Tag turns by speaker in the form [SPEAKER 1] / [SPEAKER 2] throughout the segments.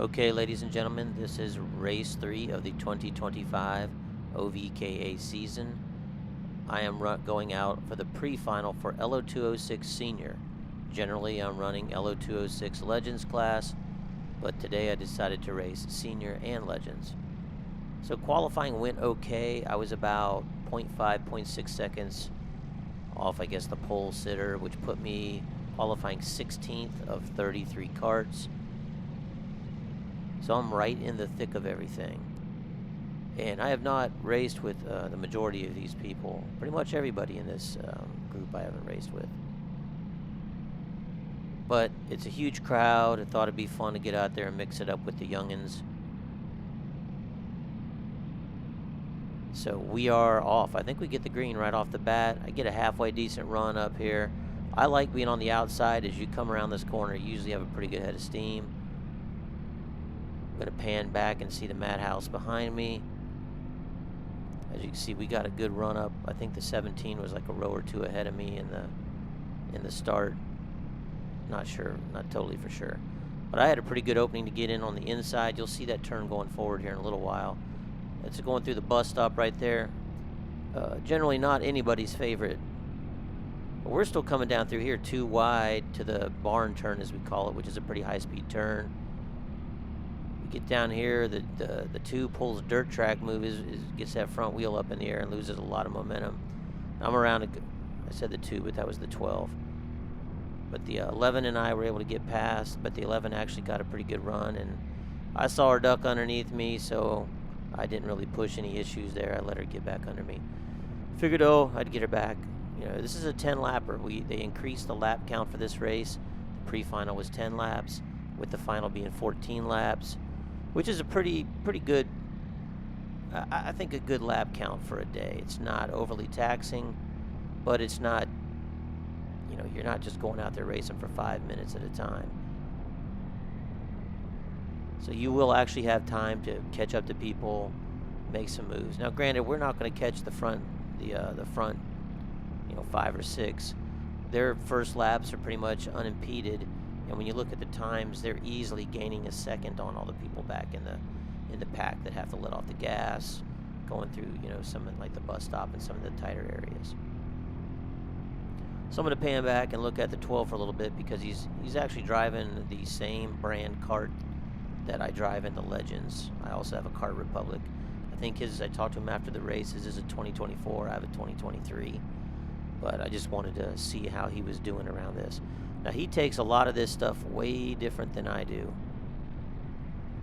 [SPEAKER 1] Okay, ladies and gentlemen, this is race 3 of the 2025 OVKA season. I am going out for the pre-final for LO206 Senior. Generally, I'm running LO206 Legends class, but today I decided to race Senior and Legends. So qualifying went okay. I was about 0.5, 0.6 seconds off, I guess, the pole sitter, which put me qualifying 16th of 33 karts. So I'm right in the thick of everything. And I have not raced with the majority of these people. Pretty much everybody in this group I haven't raced with. But it's a huge crowd. I thought it'd be fun to get out there and mix it up with the youngins. So we are off. I think we get the green right off the bat. I get a halfway decent run up here. I like being on the outside. As you come around this corner, you usually have a pretty good head of steam. I'm going to pan back and see the madhouse behind me. As you can see, we got a good run up. I think the 17 was like a row or two ahead of me in the start. Not sure, not totally for sure. But I had a pretty good opening to get in on the inside. You'll see that turn going forward here in a little while. It's going through the bus stop right there. Generally not anybody's favorite. But we're still coming down through here too wide to the barn turn, as we call it, which is a pretty high-speed turn. Get down here, the 2 pulls a dirt track move, gets that front wheel up in the air and loses a lot of momentum. I'm around, I said the 2, but that was the 12. But the 11 and I were able to get past, but the 11 actually got a pretty good run, and I saw her duck underneath me, so I didn't really push any issues there. I let her get back under me. Figured, I'd get her back. You know, this is a 10-lapper. They increased the lap count for this race. The pre-final was 10 laps, with the final being 14 laps. Which is a pretty good, I think, a good lap count for a day. It's not overly taxing, but it's not, you're not just going out there racing for 5 minutes at a time. So you will actually have time to catch up to people, make some moves. Now, granted, we're not going to catch the front, the front, 5 or 6. Their first laps are pretty much unimpeded. And when you look at the times, they're easily gaining a second on all the people back in the pack that have to let off the gas, going through some like the bus stop and some of the tighter areas. So I'm going to pan back and look at the 12 for a little bit, because he's actually driving the same brand kart that I drive in the Legends. I also have a Kart Republic. I think I talked to him after the race, his is a 2024. I have a 2023. But I just wanted to see how he was doing around this. Now, he takes a lot of this stuff way different than I do.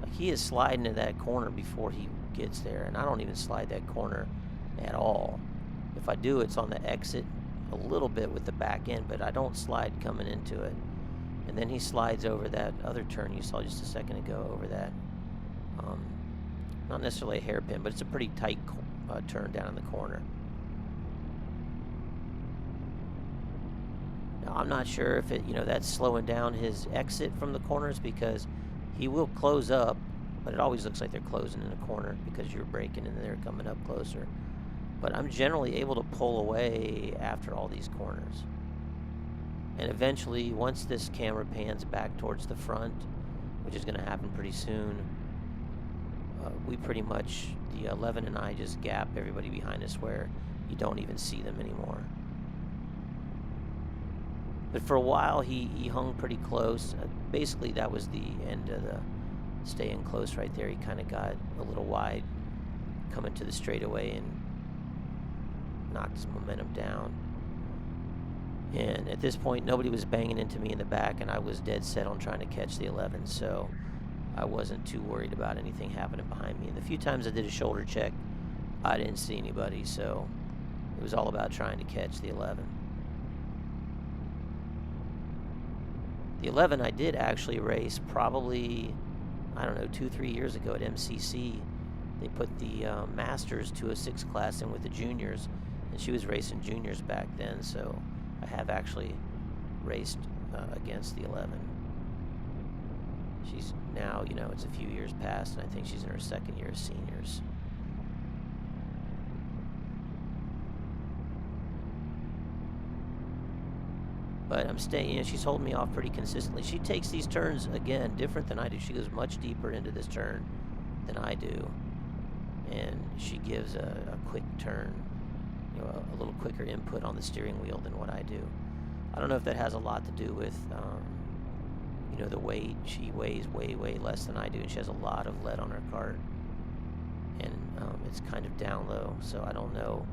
[SPEAKER 1] Like, he is sliding in that corner before he gets there, and I don't even slide that corner at all. If I do, it's on the exit a little bit with the back end, but I don't slide coming into it. And then he slides over that other turn you saw just a second ago, over that, not necessarily a hairpin, but it's a pretty tight turn down in the corner. Now, I'm not sure if that's slowing down his exit from the corners, because he will close up, but it always looks like they're closing in a corner because you're braking and they're coming up closer. But I'm generally able to pull away after all these corners. And eventually, once this camera pans back towards the front, which is going to happen pretty soon, we pretty much, the 11 and I just gap everybody behind us where you don't even see them anymore. But for a while, he hung pretty close. Basically, that was the end of the staying close right there. He kind of got a little wide coming to the straightaway and knocked his momentum down. And at this point, nobody was banging into me in the back, and I was dead set on trying to catch the 11, so I wasn't too worried about anything happening behind me. And the few times I did a shoulder check, I didn't see anybody, so it was all about trying to catch the 11. The 11 I did actually race probably, 2-3 years ago at MCC. They put the Masters 206 class in with the juniors, and she was racing juniors back then, so I have actually raced against the 11. She's now, it's a few years past, and I think she's in her second year of seniors. But I'm staying, you know, she's holding me off pretty consistently. She takes these turns, again, different than I do. She goes much deeper into this turn than I do. And she gives a quick turn, you know, a little quicker input on the steering wheel than what I do. I don't know if that has a lot to do with, you know, the weight. She weighs way, way less than I do, and she has a lot of lead on her cart. And it's kind of down low, so I don't know.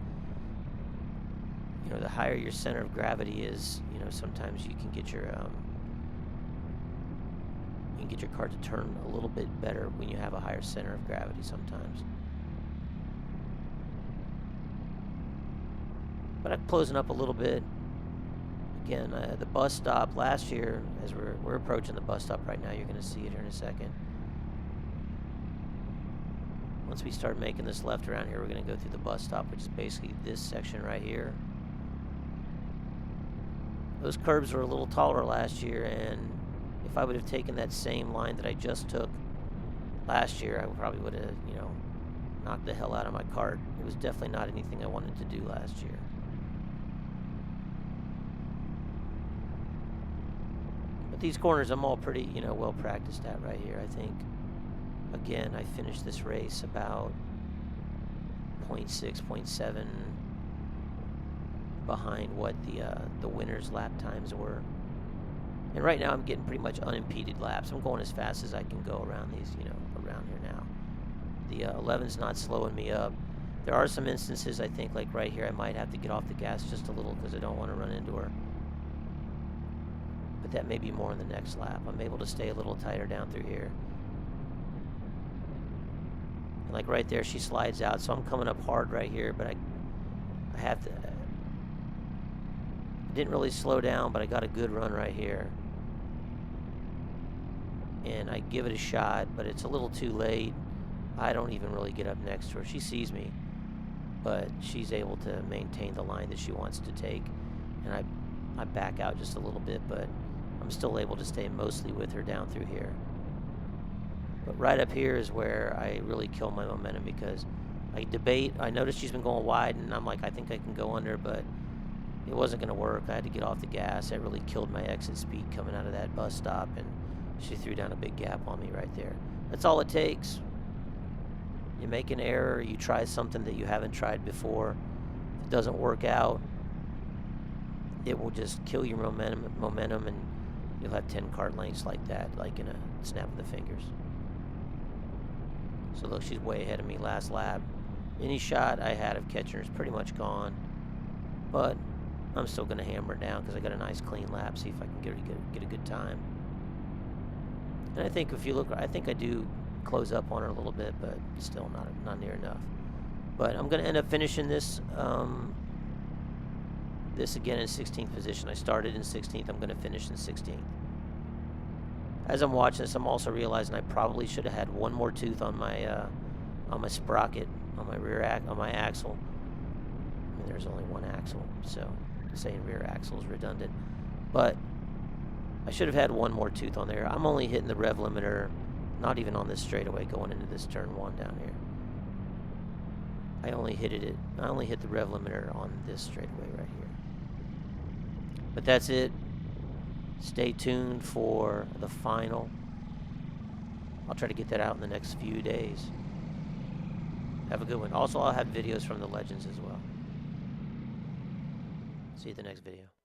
[SPEAKER 1] You know, the higher your center of gravity is, you know, sometimes you can get your cart to turn a little bit better when you have a higher center of gravity sometimes. But I'm closing up a little bit. Again, the bus stop last year, as we're approaching the bus stop right now, you're going to see it here in a second. Once we start making this left around here, we're going to go through the bus stop, which is basically this section right here. Those curbs were a little taller last year, and if I would have taken that same line that I just took last year, I probably would have, you know, knocked the hell out of my cart. It was definitely not anything I wanted to do last year. But these corners I'm all pretty, you know, well practiced at right here. I think, again, I finished this race about 0.6, 0.7 behind what the winner's lap times were. And right now I'm getting pretty much unimpeded laps. I'm going as fast as I can go around these, you know, around here now. The 11's not slowing me up. There are some instances, I think, like right here, I might have to get off the gas just a little because I don't want to run into her. But that may be more in the next lap. I'm able to stay a little tighter down through here. And like right there, she slides out, so I'm coming up hard right here, but I have to... didn't really slow down, but I got a good run right here. And I give it a shot, but it's a little too late. I don't even really get up next to her. She sees me, but she's able to maintain the line that she wants to take. And I back out just a little bit, but I'm still able to stay mostly with her down through here. But right up here is where I really kill my momentum, because I noticed she's been going wide, and I'm like, I think I can go under, but it wasn't going to work. I had to get off the gas. That really killed my exit speed coming out of that bus stop, and she threw down a big gap on me right there. That's all it takes. You make an error, you try something that you haven't tried before. If it doesn't work out, it will just kill your momentum, and you'll have 10 cart lengths like that, like in a snap of the fingers. So look, she's way ahead of me last lap. Any shot I had of catching her is pretty much gone, but I'm still going to hammer her down because I got a nice clean lap, see if I can get a good time. And I think if you look, I think I do close up on her a little bit, but still not near enough. But I'm going to end up finishing this this again in 16th position. I started in 16th. I'm going to finish in 16th. As I'm watching this, I'm also realizing I probably should have had one more tooth on my sprocket, on my axle. I mean, there's only one axle, so saying rear axle is redundant. But I should have had one more tooth on there. I'm only hitting the rev limiter, not even on this straightaway going into this turn 1 down here. I only hit the rev limiter on this straightaway right here. But that's it. Stay tuned for the final. I'll try to get that out in the next few days. Have a good one. Also, I'll have videos from the Legends as well. See you at the next video.